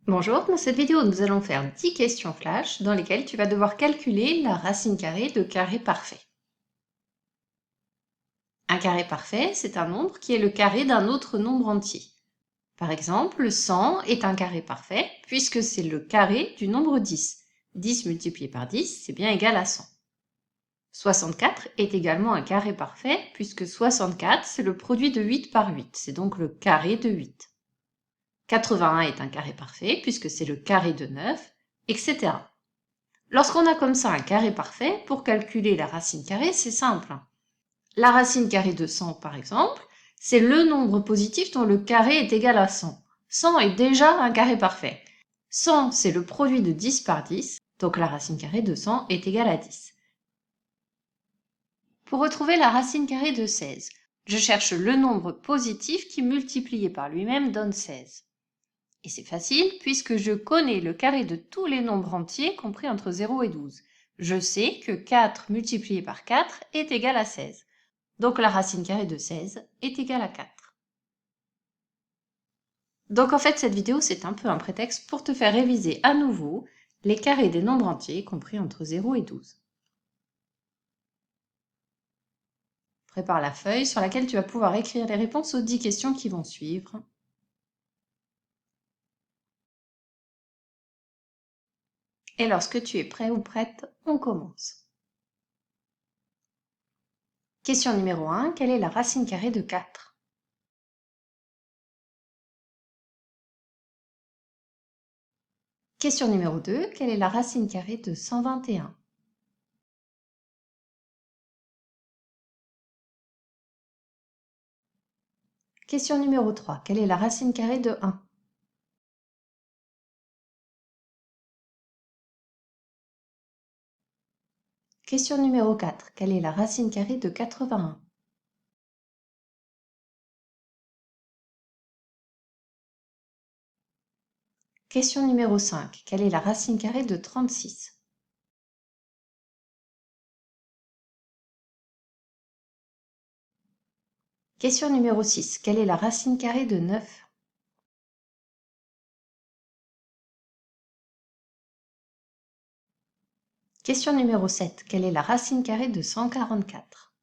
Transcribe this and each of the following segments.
Bonjour, dans cette vidéo nous allons faire 10 questions flash dans lesquelles tu vas devoir calculer la racine carrée de carré parfait. Un carré parfait, c'est un nombre qui est le carré d'un autre nombre entier. Par exemple, 100 est un carré parfait puisque c'est le carré du nombre 10. 10 multiplié par 10, c'est bien égal à 100. 64 est également un carré parfait puisque 64, c'est le produit de 8 par 8, c'est donc le carré de 8. 81 est un carré parfait puisque c'est le carré de 9, etc. Lorsqu'on a comme ça un carré parfait, pour calculer la racine carrée, c'est simple. La racine carrée de 100, par exemple, c'est le nombre positif dont le carré est égal à 100. 100 est déjà un carré parfait. 100, c'est le produit de 10 par 10, donc la racine carrée de 100 est égale à 10. Pour retrouver la racine carrée de 16, je cherche le nombre positif qui multiplié par lui-même donne 16. Et c'est facile puisque je connais le carré de tous les nombres entiers compris entre 0 et 12. Je sais que 4 multiplié par 4 est égal à 16. Donc la racine carrée de 16 est égale à 4. Donc en fait cette vidéo c'est un peu un prétexte pour te faire réviser à nouveau les carrés des nombres entiers compris entre 0 et 12. Prépare la feuille sur laquelle tu vas pouvoir écrire les réponses aux 10 questions qui vont suivre. Et lorsque tu es prêt ou prête, on commence. Question numéro 1. Quelle est la racine carrée de 4 ? Question numéro 2. Quelle est la racine carrée de 121 ? Question numéro 3. Quelle est la racine carrée de 1 ? Question numéro 4. Quelle est la racine carrée de 81 ? Question numéro 5. Quelle est la racine carrée de 36 ? Question numéro 6. Quelle est la racine carrée de 9 ? Question numéro 7. Quelle est la racine carrée de 144 ?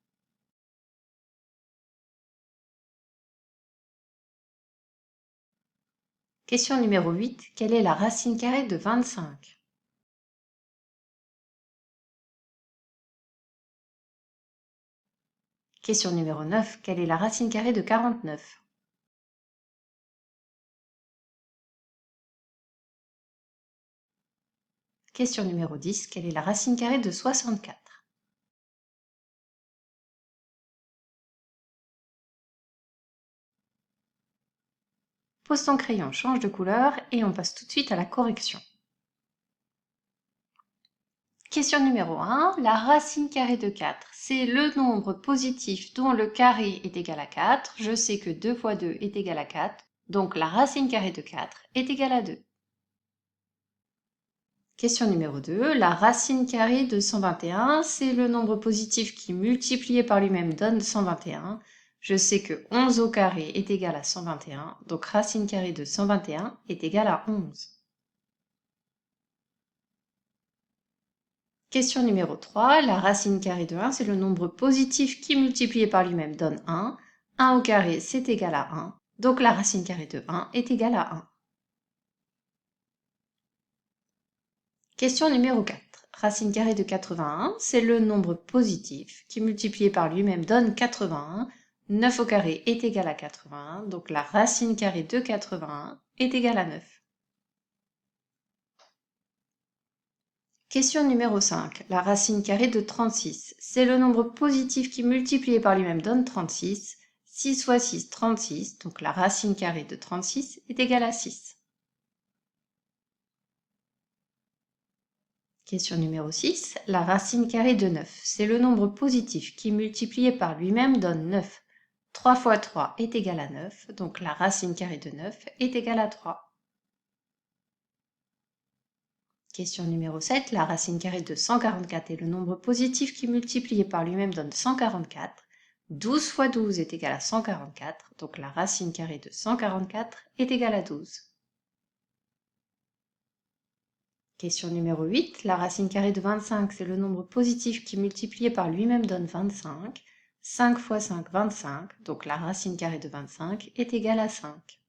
Question numéro 8. Quelle est la racine carrée de 25 ? Question numéro 9. Quelle est la racine carrée de 49 ? Question numéro 10. Quelle est la racine carrée de 64 ? Pose ton crayon, change de couleur et on passe tout de suite à la correction. Question numéro 1. La racine carrée de 4, c'est le nombre positif dont le carré est égal à 4. Je sais que 2 fois 2 est égal à 4, donc la racine carrée de 4 est égale à 2. Question numéro 2. La racine carrée de 121, c'est le nombre positif qui multiplié par lui-même donne 121. Je sais que 11 au carré est égal à 121, donc racine carrée de 121 est égale à 11. Question numéro 3. La racine carrée de 1, c'est le nombre positif qui multiplié par lui-même donne 1. 1 au carré, c'est égal à 1. Donc la racine carrée de 1 est égale à 1. Question numéro 4. Racine carrée de 81, c'est le nombre positif qui multiplié par lui-même donne 81. 9 au carré est égal à 81, donc la racine carrée de 81 est égale à 9. Question numéro 5. La racine carrée de 36, c'est le nombre positif qui multiplié par lui-même donne 36. 6 fois 6, 36, donc la racine carrée de 36 est égale à 6. Question numéro 6. La racine carrée de 9, c'est le nombre positif qui multiplié par lui-même donne 9. 3 fois 3 est égal à 9, donc la racine carrée de 9 est égale à 3. Question numéro 7. La racine carrée de 144 est le nombre positif qui multiplié par lui-même donne 144. 12 fois 12 est égal à 144, donc la racine carrée de 144 est égale à 12. Question numéro 8. La racine carrée de 25, c'est le nombre positif qui multiplié par lui-même donne 25. 5 fois 5, 25. Donc la racine carrée de 25 est égale à 5.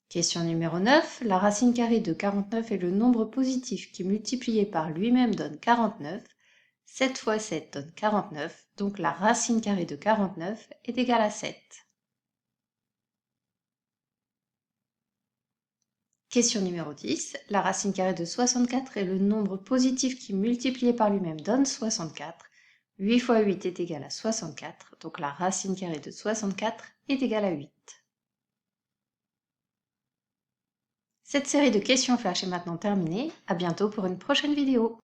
Question numéro 9. La racine carrée de 49 est le nombre positif qui multiplié par lui-même donne 49. 7 fois 7 donne 49. Donc la racine carrée de 49 est égale à 7. Question numéro 10. La racine carrée de 64 est le nombre positif qui multiplié par lui-même donne 64. 8 fois 8 est égal à 64, donc la racine carrée de 64 est égale à 8. Cette série de questions flash est maintenant terminée. À bientôt pour une prochaine vidéo.